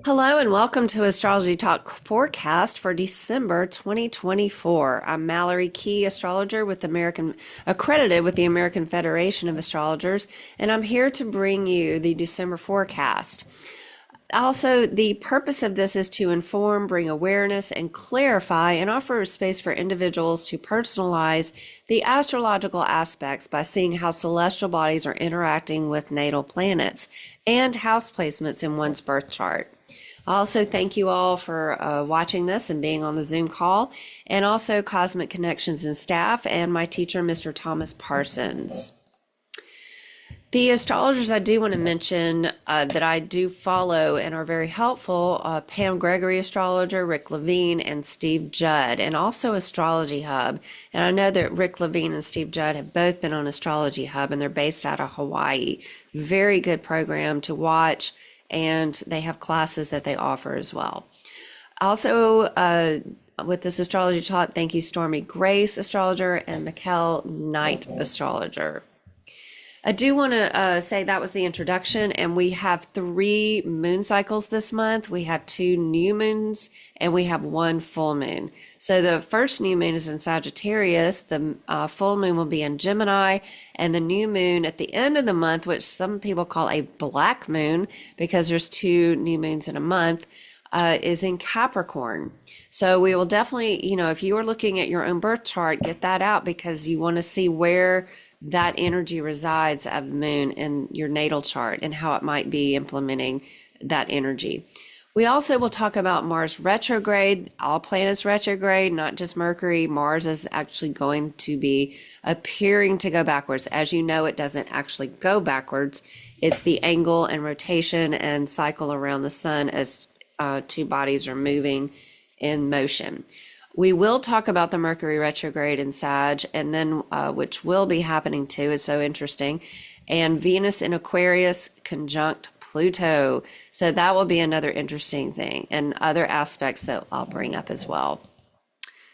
Hello and welcome to Astrology Talk Forecast for December 2024. I'm Mallory Key, astrologer accredited with the American Federation of Astrologers, and I'm here to bring you the December forecast. Also, the purpose of this is to inform, bring awareness, and clarify, and offer a space for individuals to personalize the astrological aspects by seeing how celestial bodies are interacting with natal planets and house placements in one's birth chart. Also, thank you all for watching this and being on the Zoom call, and also Cosmic Connections and staff and my teacher, Mr. Thomas Parsons. The astrologers I do want to mention that I do follow and are very helpful, Pam Gregory astrologer, Rick Levine, and Steve Judd, and also Astrology Hub. And I know that Rick Levine and Steve Judd have both been on Astrology Hub, and they're based out of Hawaii. Very good program to watch, and they have classes that they offer as well. Also, with this astrology talk, thank you Stormy Grace astrologer and Mikkel Knight astrologer. I do want to say that was the introduction, and we have 3 moon cycles this month. We have 2 new moons, and we have 1 full moon. So the first new moon is in Sagittarius, the full moon will be in Gemini, and the new moon at the end of the month, which some people call a black moon because there's 2 new moons in a month, is in Capricorn. So we will definitely, if you are looking at your own birth chart, get that out because you want to see where that energy resides of the moon in your natal chart and how it might be implementing that energy. We also will talk about Mars retrograde, all planets retrograde, not just Mercury. Mars is actually going to be appearing to go backwards. As you know, it doesn't actually go backwards. It's the angle and rotation and cycle around the sun as 2 bodies are moving in motion. We will talk about the Mercury retrograde in Sag, and then which will be happening too. It's so interesting. And Venus in Aquarius conjunct Pluto. So that will be another interesting thing, and other aspects that I'll bring up as well.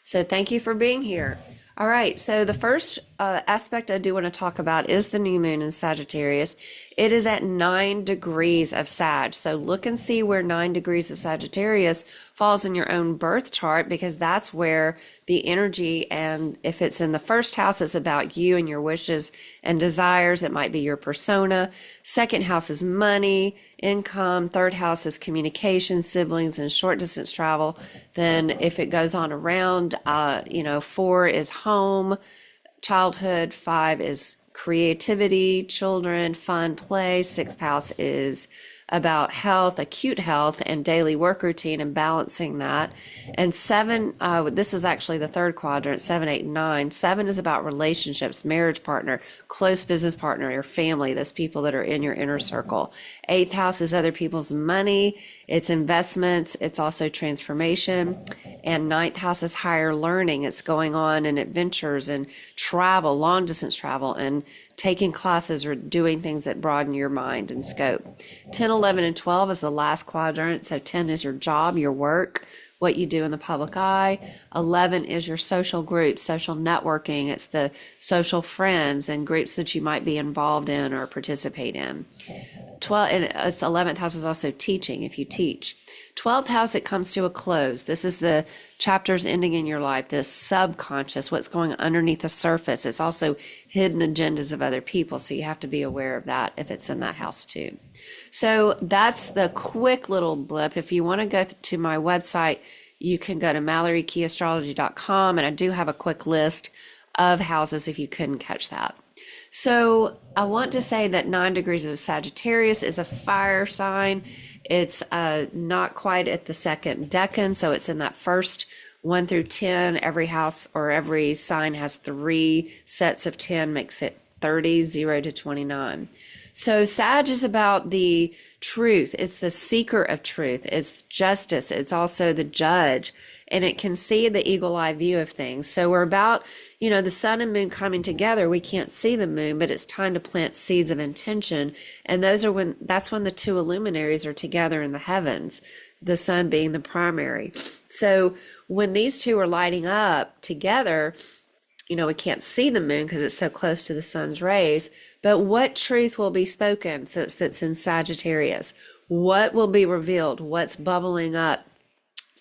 So thank you for being here. All right, so the first aspect I do want to talk about is the new moon in Sagittarius. It is at 9 degrees of Sag. So look and see where 9 degrees of Sagittarius falls in your own birth chart, because that's where the energy, and if it's in the first house, it's about you and your wishes and desires. It might be your persona. Second house is money, income. Third house is communication, siblings, and short distance travel. Then if it goes on around, 4 is home, childhood. 5 is creativity, children, fun, play. 6th house is about health, acute health, and daily work routine and balancing that. And 7, this is actually the third quadrant, 7, 8, and 9. 7 is about relationships, marriage partner, close business partner, your family, those people that are in your inner circle. 8th house is other people's money, it's investments, it's also transformation. And 9th house is higher learning. It's going on and adventures and travel, long distance travel, and taking classes or doing things that broaden your mind and scope. 10, 11, and 12 is the last quadrant. So 10 is your job, your work, what you do in the public eye. 11 is your social group, social networking. It's the social friends and groups that you might be involved in or participate in. 12, and it's 11th house is also teaching, if you teach. 12th house, it comes to a close. This is the chapters ending in your life, this subconscious, what's going underneath the surface. It's also hidden agendas of other people, so you have to be aware of that if it's in that house too. So that's the quick little blip. If you want to go to my website, you can go to MalloryKeyAstrology.com, and I do have a quick list of houses if you couldn't catch that. So I want to say that 9 degrees of Sagittarius is a fire sign. It's not quite at the second decan, so it's in that first 1 through 10. Every house or every sign has 3 sets of 10, makes it 30, 0 to 29. So Sag is about the truth. It's the seeker of truth. It's justice. It's also the judge, and it can see the eagle eye view of things. So we're about, the sun and moon coming together. We can't see the moon, but it's time to plant seeds of intention. And that's when the 2 luminaries are together in the heavens, the sun being the primary. So when these 2 are lighting up together, we can't see the moon because it's so close to the sun's rays, but what truth will be spoken since it's in Sagittarius? What will be revealed? What's bubbling up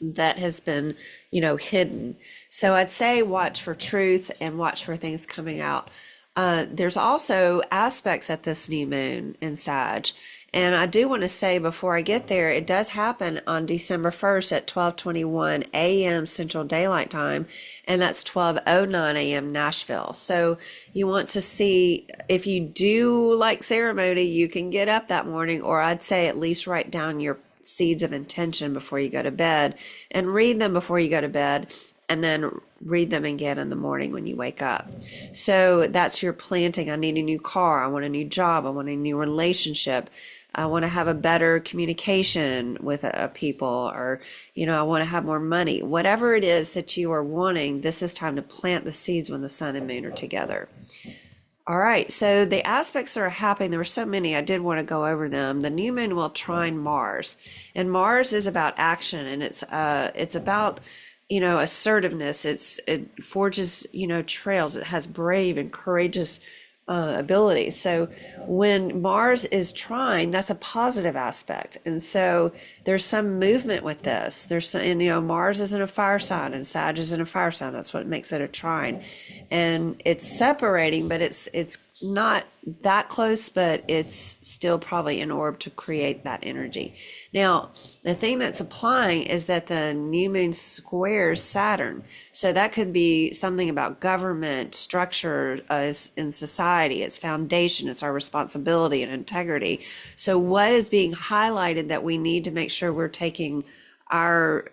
that has been, hidden? So I'd say watch for truth and watch for things coming out. There's also aspects at this new moon in Sag. And I do want to say before I get there, it does happen on December 1st at 12:21 a.m. Central Daylight Time, and that's 12:09 a.m. Nashville. So you want to see, if you do like ceremony, you can get up that morning, or I'd say at least write down your seeds of intention before you go to bed and read them before you go to bed, and then read them again in the morning when you wake up. So that's your planting. I need a new car. I want a new job. I want a new relationship. I want to have a better communication with people, or, I want to have more money. Whatever it is that you are wanting, this is time to plant the seeds when the sun and moon are together. All right, so the aspects that are happening, there were so many, I did want to go over them. The new moon will trine Mars, and Mars is about action, and it's about, assertiveness. It forges, trails. It has brave and courageous abilities. So when Mars is trine, that's a positive aspect. And so there's some movement with this. Mars is in a fire sign and Sag is in a fire sign. That's what makes it a trine. And it's separating, but it's not that close, but it's still probably in orb to create that energy. Now, the thing that's applying is that the new moon squares Saturn. So that could be something about government, structure in society, its foundation, it's our responsibility and integrity. So what is being highlighted that we need to make sure we're taking our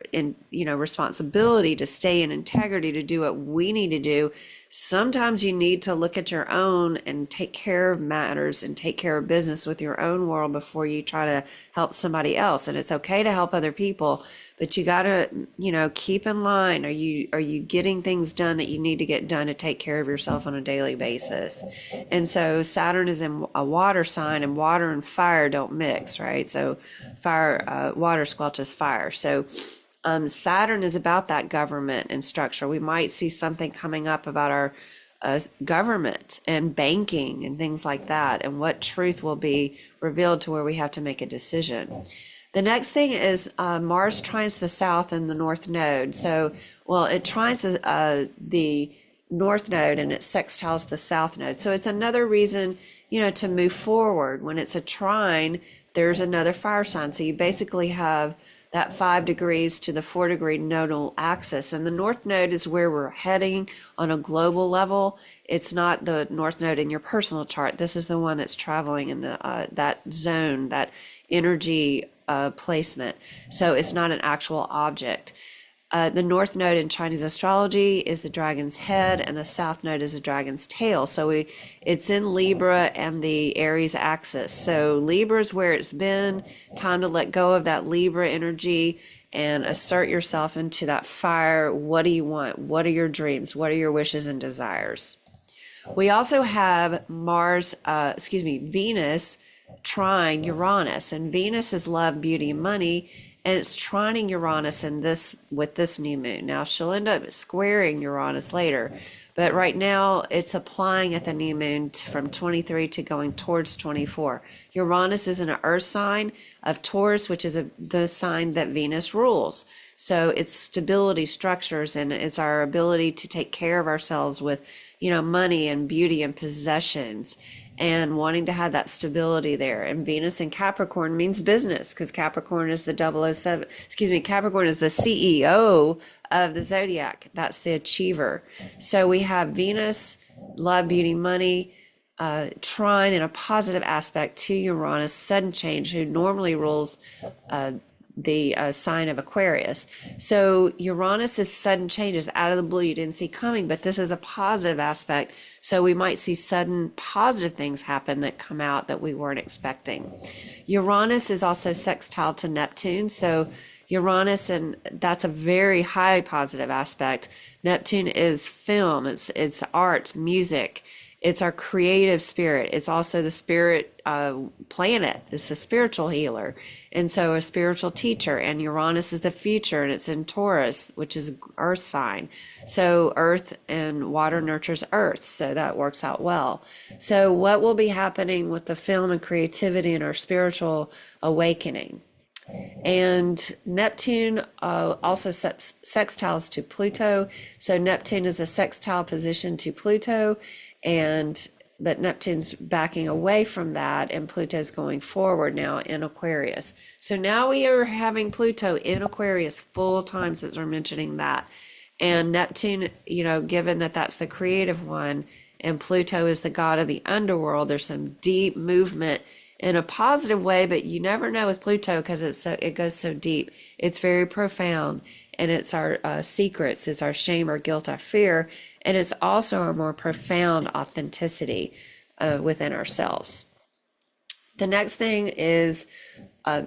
responsibility to stay in integrity, to do what we need to do. Sometimes you need to look at your own and take care of matters and take care of business with your own world before you try to help somebody else. And it's okay to help other people, but you got to, keep in line. Are you getting things done that you need to get done to take care of yourself on a daily basis? And so Saturn is in a water sign, and water and fire don't mix, right? So water squelches fire. So Saturn is about that government and structure. We might see something coming up about our government and banking and things like that, and what truth will be revealed to where we have to make a decision. The next thing is Mars trines the south and the north node. So, it trines the north node and it sextiles the south node. So it's another reason, to move forward. When it's a trine, there's another fire sign. So you basically have that 5 degrees to the 4-degree nodal axis. And the north node is where we're heading on a global level. It's not the north node in your personal chart. This is the one that's traveling in that zone, that energy placement. So it's not an actual object. The north node in Chinese astrology is the dragon's head, and the south node is the dragon's tail. So it's in Libra and the Aries axis. So Libra is where it's been. Time to let go of that Libra energy and assert yourself into that fire. What do you want? What are your dreams? What are your wishes and desires? We also have Venus trine Uranus, and Venus is love, beauty, and money. And it's trining Uranus with this new moon. Now, she'll end up squaring Uranus later, but right now it's applying at the new moon from 23 to going towards 24. Uranus is in an earth sign of Taurus, which is the sign that Venus rules. So it's stability, structures, and it's our ability to take care of ourselves with, money and beauty and possessions, and wanting to have that stability there. And Venus in Capricorn means business, because Capricorn is the Capricorn is the CEO of the zodiac. That's the achiever. So we have Venus, love, beauty, money, trine in a positive aspect to Uranus, sudden change, who normally rules the sign of Aquarius. So Uranus is sudden changes out of the blue you didn't see coming, but this is a positive aspect. So we might see sudden positive things happen that come out that we weren't expecting. Uranus is also sextile to Neptune. So Uranus, and that's a very high positive aspect. Neptune is film, it's art, music. It's our creative spirit. It's also the spirit planet. It's a spiritual healer. And so a spiritual teacher. And Uranus is the future, and it's in Taurus, which is earth sign. So earth and water nurtures earth. So that works out well. So what will be happening with the film and creativity in our spiritual awakening? And Neptune also sextiles to Pluto. So Neptune is a sextile position to Pluto, but Neptune's backing away from that, and Pluto's going forward now in Aquarius. So now we are having Pluto in Aquarius full time, since we're mentioning that. And Neptune, given that that's the creative one, and Pluto is the god of the underworld, there's some deep movement in a positive way, but you never know with Pluto because it goes so deep. It's very profound, and it's our secrets, it's our shame, our guilt, our fear, and it's also our more profound authenticity within ourselves. The next thing is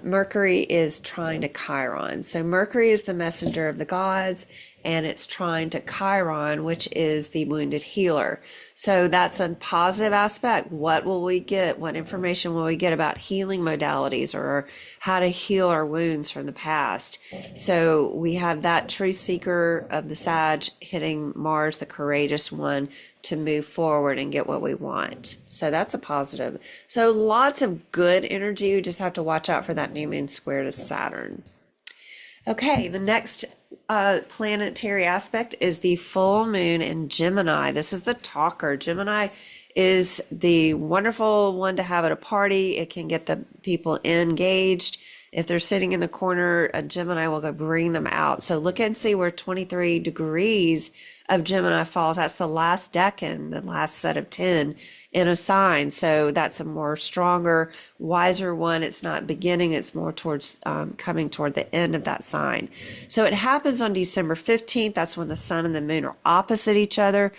Mercury is trying to Chiron. So Mercury is the messenger of the gods, and it's trying to Chiron, which is the wounded healer. So that's a positive aspect. What will we get? What information will we get about healing modalities or how to heal our wounds from the past? So we have that truth seeker of the Sag hitting Mars, the courageous one, to move forward and get what we want. So that's a positive. So lots of good energy. You just have to watch out for that new moon square to Saturn. Okay, the next planetary aspect is the full moon in Gemini. This is the talker. Gemini is the wonderful one to have at a party. It can get the people engaged. If they're sitting in the corner, a Gemini will go bring them out. So look and see where 23 degrees of Gemini falls. That's the last decan, the last set of 10 in a sign. So that's a more stronger, wiser one. It's not beginning. It's more towards coming toward the end of that sign. So it happens on December 15th. That's when the sun and the moon are opposite each other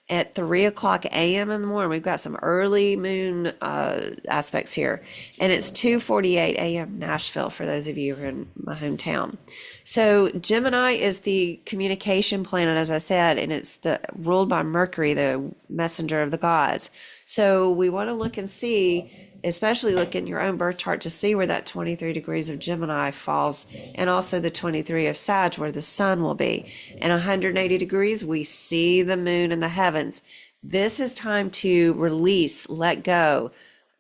at 3:00 a.m. in the morning. We've got some early moon aspects here, and it's 2:48 a.m. Nashville for those of you who are in my hometown. So Gemini is the communication planet, as I said, and it's ruled by Mercury, the messenger of the gods. So we want to look and see, especially look in your own birth chart to see where that 23 degrees of Gemini falls, and also the 23 of Sag, where the sun will be. And 180 degrees, we see the moon in the heavens. This is time to release, let go,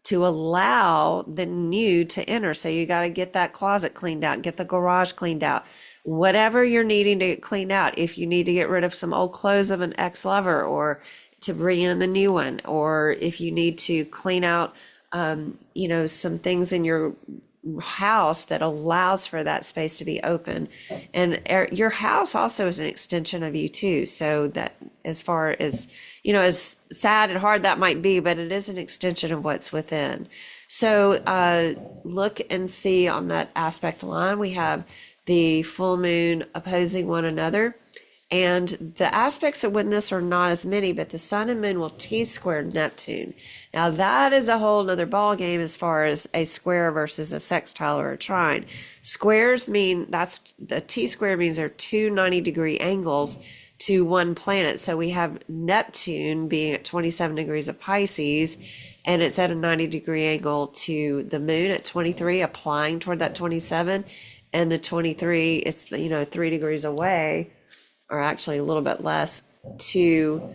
to allow the new to enter. So you got to get that closet cleaned out, get the garage cleaned out, whatever you're needing to get cleaned out. If you need to get rid of some old clothes of an ex-lover, or to bring in the new one, or if you need to clean out some things in your house that allows for that space to be open. And your house also is an extension of you too. So that, as far as, as sad and hard that might be, but it is an extension of what's within. So look and see on that aspect line, we have the full moon opposing one another. And the aspects of when this are not as many, but the sun and moon will T-square Neptune. Now that is a whole other ball game as far as a square versus a sextile or a trine. Squares mean, the T-square means there are two 90-degree angles to one planet. So we have Neptune being at 27 degrees of Pisces, and it's at a 90-degree angle to the moon at 23, applying toward that 27. And the 23, it's 3 degrees away, or actually a little bit less, to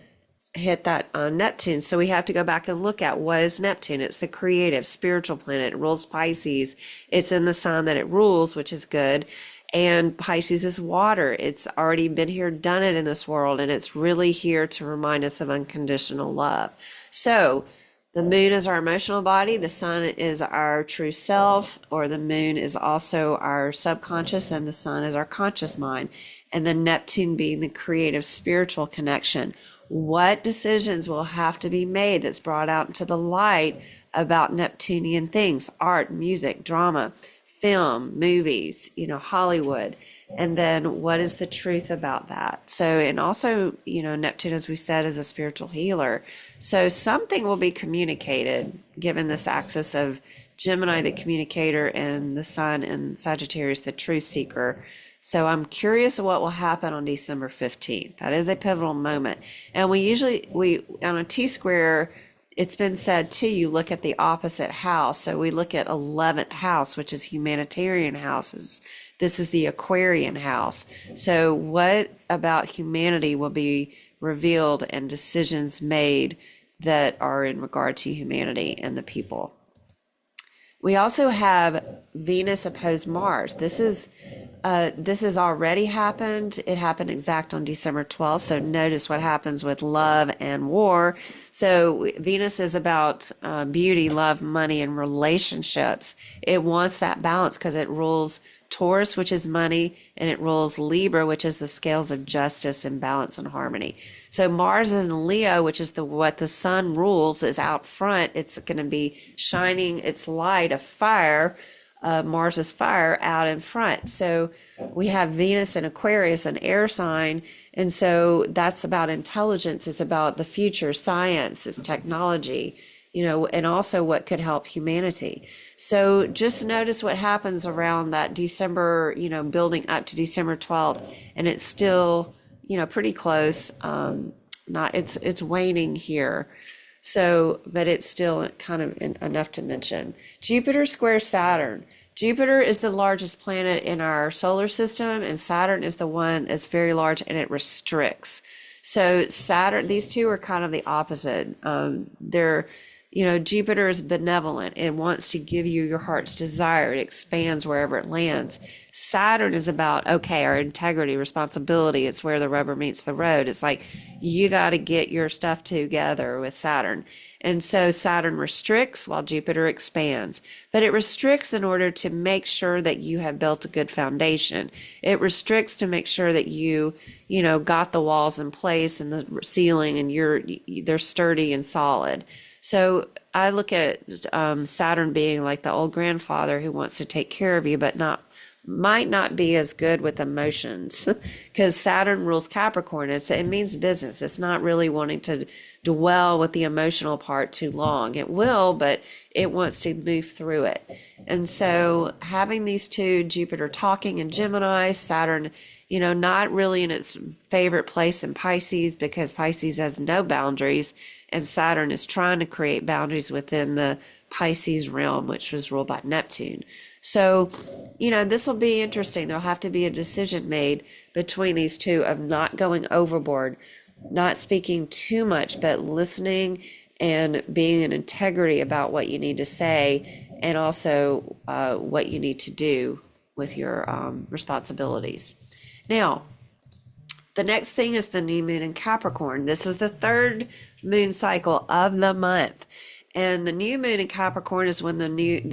hit that Neptune. So we have to go back and look at what is Neptune. It's the creative, spiritual planet. It rules Pisces. It's in the sign that it rules, which is good. And Pisces is water. It's already been here, done it in this world, and it's really here to remind us of unconditional love. So the moon is our emotional body. The sun is our true self, or the moon is also our subconscious, and the sun is our conscious mind. And then Neptune being the creative spiritual connection. What decisions will have to be made that's brought out into the light about Neptunian things? Art, music, drama, film, movies, Hollywood. And then what is the truth about that? So, and also, Neptune, as we said, is a spiritual healer. So something will be communicated given this axis of Gemini, the communicator, and the sun and Sagittarius, the truth seeker. So I'm curious what will happen on December 15th. That is a pivotal moment. And we on a T-square, it's been said too, you look at the opposite house. So we look at 11th house, which is humanitarian houses. This is the Aquarian house. So what about humanity will be revealed and decisions made that are in regard to humanity and the people? We also have Venus opposed Mars. This has already happened. It happened exact on December 12th. So notice what happens with love and war. So Venus is about beauty, love, money, and relationships. It wants that balance because it rules Taurus, which is money, and it rules Libra, which is the scales of justice and balance and harmony. So Mars in Leo, which is what the sun rules, is out front. It's going to be shining its light of fire, Mars's fire, out in front. So we have Venus in Aquarius, an air sign, and so that's about intelligence. It's about the future, science, it's technology, and also what could help humanity. So just notice what happens around that December, building up to December 12th, and it's still, pretty close. It's waning here. So, but it's still kind of enough to mention. Jupiter squares Saturn. Jupiter is the largest planet in our solar system, and Saturn is the one that's very large and it restricts. So Saturn, these two are kind of the opposite. Jupiter is benevolent. It wants to give you your heart's desire. It expands wherever it lands. Saturn is about, our integrity, responsibility. It's where the rubber meets the road. It's like, you got to get your stuff together with Saturn. And so Saturn restricts while Jupiter expands. But it restricts in order to make sure that you have built a good foundation. It restricts to make sure that you got the walls in place and the ceiling and they're sturdy and solid. So I look at Saturn being like the old grandfather who wants to take care of you, but might not be as good with emotions, because Saturn rules Capricorn. It means business. It's not really wanting to dwell with the emotional part too long. It will, but it wants to move through it. And so having these two, Jupiter talking in Gemini, Saturn, not really in its favorite place in Pisces, because Pisces has no boundaries, and Saturn is trying to create boundaries within the Pisces realm, which was ruled by Neptune. So, this will be interesting. There'll have to be a decision made between these two of not going overboard, not speaking too much, but listening and being in integrity about what you need to say, and also what you need to do with your responsibilities. Now, the next thing is the new moon in Capricorn. This is the third moon cycle of the month. And the new moon in Capricorn is when the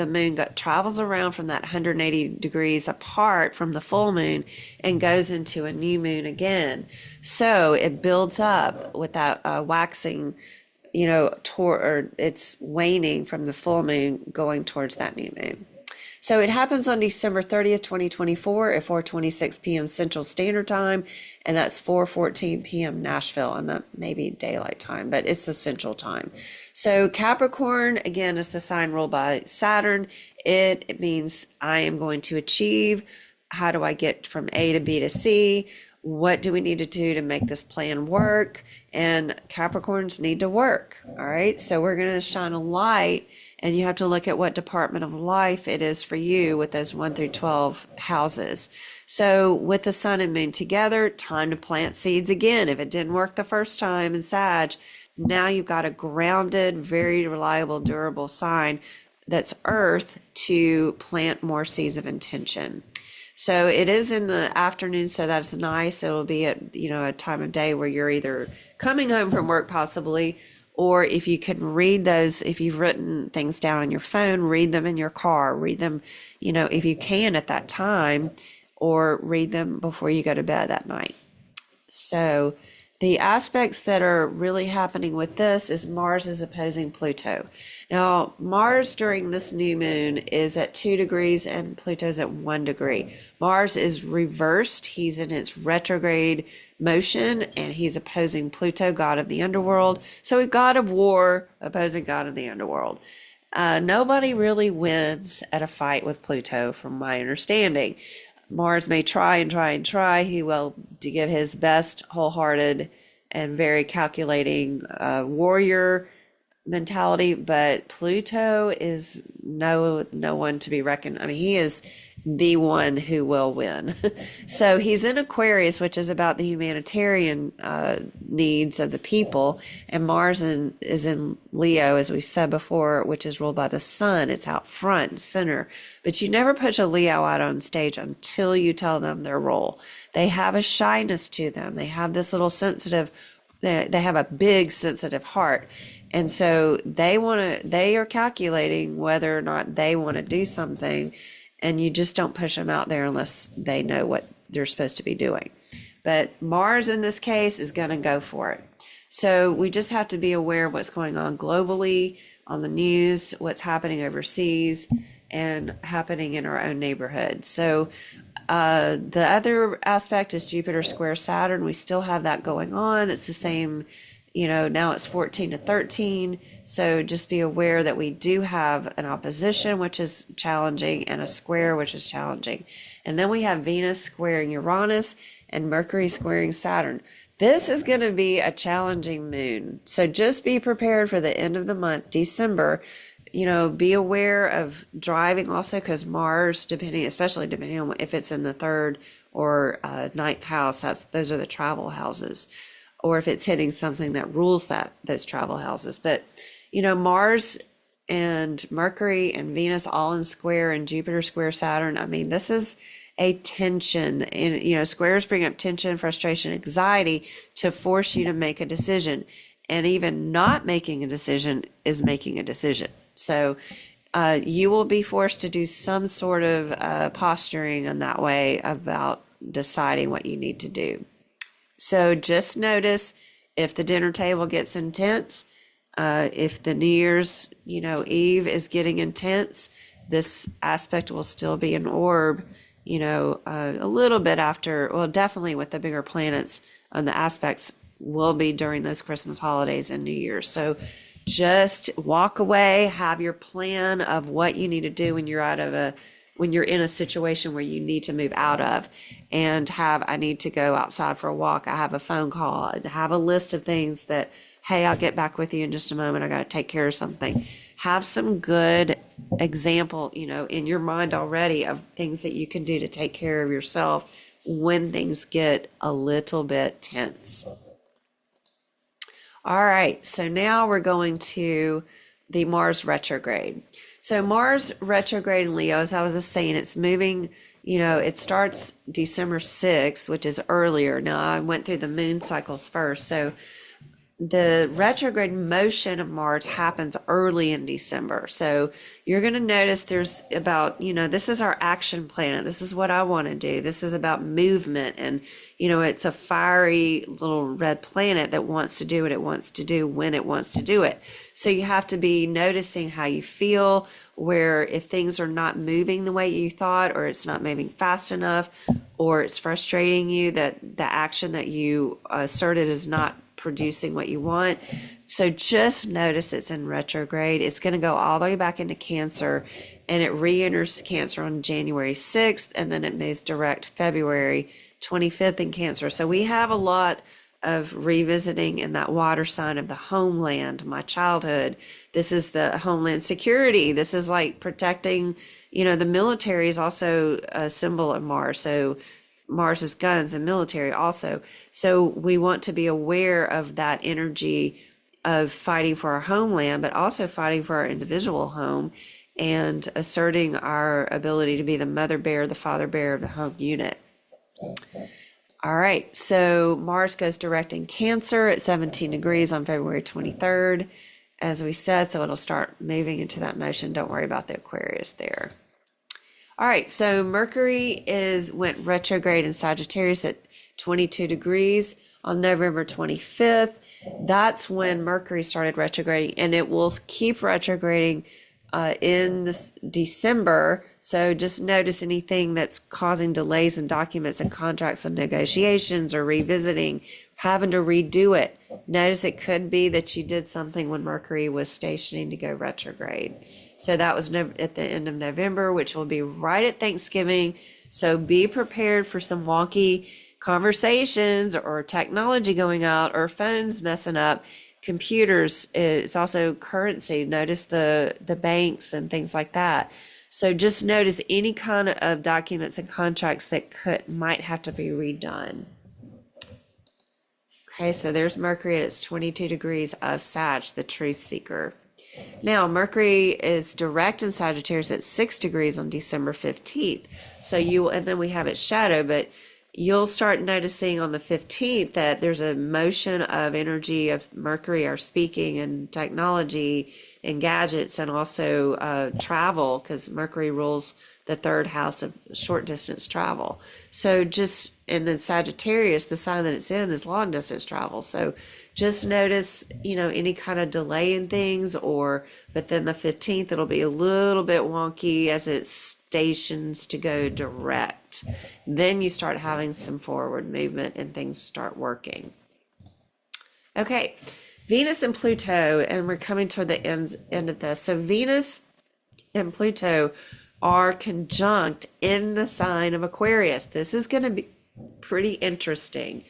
moon travels around from that 180 degrees apart from the full moon and goes into a new moon again. So it builds up with that waxing, it's waning from the full moon going towards that new moon. So it happens on December 30th, 2024 at 4:26 p.m. Central Standard Time, and that's 4:14 p.m. Nashville, and that may be daylight time, but it's the Central Time. So Capricorn, again, is the sign ruled by Saturn. It means I am going to achieve. How do I get from A to B to C? What do we need to do to make this plan work? And Capricorns need to work, all right? So we're going to shine a light, and you have to look at what department of life it is for you with those 1 through 12 houses. So with the sun and moon together, time to plant seeds again. If it didn't work the first time in Sag, now you've got a grounded, very reliable, durable sign that's Earth to plant more seeds of intention. So it is in the afternoon, so that's nice. It'll be at, a time of day where you're either coming home from work possibly, or if you can read those, if you've written things down on your phone, read them in your car, read them, if you can at that time, or read them before you go to bed that night. So the aspects that are really happening with this is Mars is opposing Pluto. Now, Mars during this new moon is at 2 degrees and Pluto's at 1 degree. Mars is reversed. He's in its retrograde motion, and he's opposing Pluto, god of the underworld. So a god of war opposing god of the underworld. Nobody really wins at a fight with Pluto, from my understanding. Mars may try and try and try. He will give his best, wholehearted, and very calculating warrior mentality, but Pluto is no one to be reckoned. I mean, he is the one who will win. So he's in Aquarius, which is about the humanitarian needs of the people, and is in Leo, as we said before, which is ruled by the sun. It's out front and center. But you never push a Leo out on stage until you tell them their role. They have a shyness to them. They have this little sensitive. They have a big sensitive heart. And so they are calculating whether or not they want to do something, and you just don't push them out there unless they know what they're supposed to be doing. But Mars in this case is going to go for it. So we just have to be aware of what's going on globally, on the news, what's happening overseas, and happening in our own neighborhood. So the other aspect is Jupiter square Saturn. We still have that going on. It's the same. Now it's 14 to 13. So just be aware that we do have an opposition, which is challenging, and a square, which is challenging. And then we have Venus squaring Uranus and Mercury squaring Saturn. This is going to be a challenging moon. So just be prepared for the end of the month, December. Be aware of driving also, because Mars, especially depending on if it's in the third or ninth house, those are the travel houses. Or if it's hitting something that rules those travel houses. But, Mars and Mercury and Venus all in square, and Jupiter square Saturn. I mean, this is a tension. And, squares bring up tension, frustration, anxiety to force you to make a decision. And even not making a decision is making a decision. So you will be forced to do some sort of posturing in that way about deciding what you need to do. So just notice if the dinner table gets intense, if the New Year's, Eve is getting intense, this aspect will still be an orb, a little bit after, well, definitely with the bigger planets on the aspects will be during those Christmas holidays and New Year's. So just walk away, have your plan of what you need to do when you're in a situation where you need to move out of, and I need to go outside for a walk. I have a phone call, have a list of things that, hey, I'll get back with you in just a moment. I got to take care of something. Have some good example, in your mind already of things that you can do to take care of yourself when things get a little bit tense. All right. So now we're going to the Mars retrograde. So Mars retrograde in Leo, as I was just saying, it's moving, it starts December 6th, which is earlier. Now, I went through the moon cycles first. So the retrograde motion of Mars happens early in December. So you're going to notice there's about, this is our action planet. This is what I want to do. This is about movement. And, it's a fiery little red planet that wants to do what it wants to do when it wants to do it. So you have to be noticing how you feel, where if things are not moving the way you thought, or it's not moving fast enough, or it's frustrating you that the action that you asserted is not producing what you want. So just notice it's in retrograde. It's going to go all the way back into Cancer, and it re-enters Cancer on January 6th, and then it moves direct February 25th in Cancer. So we have a lot of revisiting in that water sign of the homeland, my childhood. This is the homeland security. This is like protecting, the military is also a symbol of Mars. So Mars is guns and military also. So we want to be aware of that energy of fighting for our homeland, but also fighting for our individual home and asserting our ability to be the mother bear, the father bear of the home unit. All right, so Mars goes direct in Cancer at 17 degrees on February 23rd, as we said, so it'll start moving into that motion. Don't worry about the Aquarius there. All right, so Mercury went retrograde in Sagittarius at 22 degrees on November 25th. That's when Mercury started retrograding, and it will keep retrograding in this December. So just notice anything that's causing delays in documents and contracts and negotiations or revisiting, having to redo it. Notice it could be that you did something when Mercury was stationing to go retrograde. So that was at the end of November, which will be right at Thanksgiving. So be prepared for some wonky conversations or technology going out or phones messing up. Computers, it's also currency. Notice the banks and things like that. So just notice any kind of documents and contracts that might have to be redone. Okay, so there's Mercury at its 22 degrees of Sag, the truth seeker. Now, Mercury is direct in Sagittarius at 6 degrees on December 15th. And then we have its shadow, but you'll start noticing on the 15th that there's a motion of energy of Mercury, our speaking and technology and gadgets, and also travel, because Mercury rules the third house of short distance travel. So and then Sagittarius, the sign that it's in, is long distance travel. So just notice, any kind of delay in things, but then the 15th, it'll be a little bit wonky as it stations to go direct. Then you start having some forward movement and things start working. Okay, Venus and Pluto, and we're coming toward the end of this. So Venus and Pluto are conjunct in the sign of Aquarius. This is going to be pretty interesting.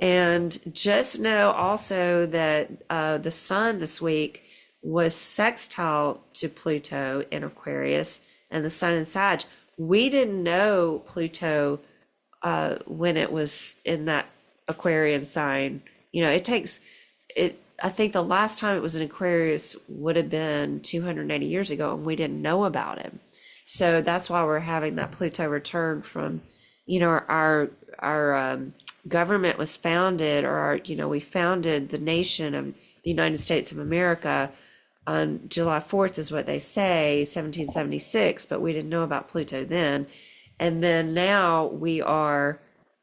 And just know also that the sun this week was sextile to Pluto in Aquarius and the sun in Sag. We didn't know Pluto when it was in that Aquarian sign. I think the last time it was in Aquarius would have been 280 years ago, and we didn't know about him. So that's why we're having that Pluto return from, our government was founded, or we founded the nation of the United States of America on July 4th is what they say, 1776, but we didn't know about Pluto then. And then now we are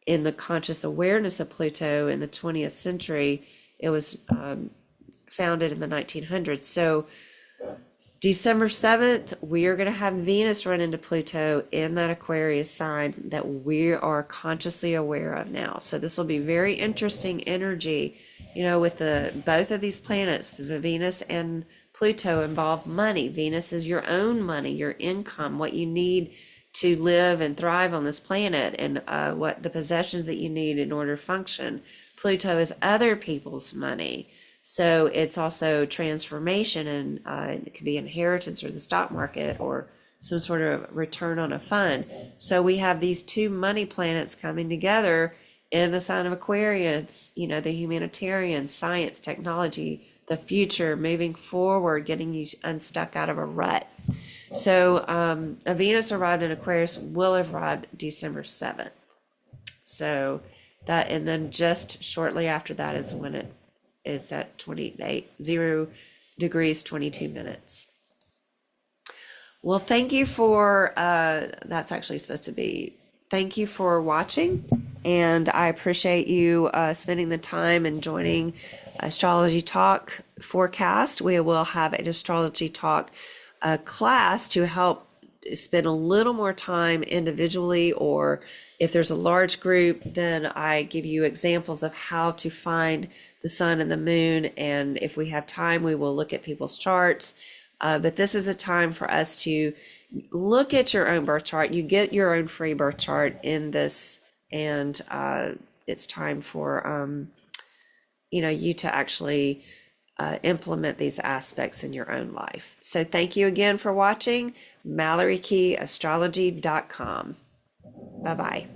in the conscious awareness of Pluto in the 20th century. It was founded in the 1900s. So December 7th, we are going to have Venus run into Pluto in that Aquarius sign that we are consciously aware of now. So this will be very interesting energy, with both of these planets, the Venus and Pluto, involve money. Venus is your own money, your income, what you need to live and thrive on this planet, and what the possessions that you need in order to function. Pluto is other people's money. So it's also transformation, and it could be inheritance or the stock market or some sort of return on a fund. So we have these two money planets coming together in the sign of Aquarius, the humanitarian, science, technology, the future, moving forward, getting you unstuck out of a rut. So a Venus arrived in Aquarius will have arrived December 7th. So that, and then just shortly after that is when it is at 0 degrees 22 minutes. Well, thank you for that's actually supposed to be thank you for watching, and I appreciate you spending the time and joining Astrology Talk Forecast. We will have an Astrology Talk class to help spend a little more time individually, or if there's a large group, then I give you examples of how to find the sun and the moon. And if we have time, we will look at people's charts. But this is a time for us to look at your own birth chart. You get your own free birth chart in this, and it's time for you to actually implement these aspects in your own life. So thank you again for watching. MalloryKeyAstrology.com. Bye-bye.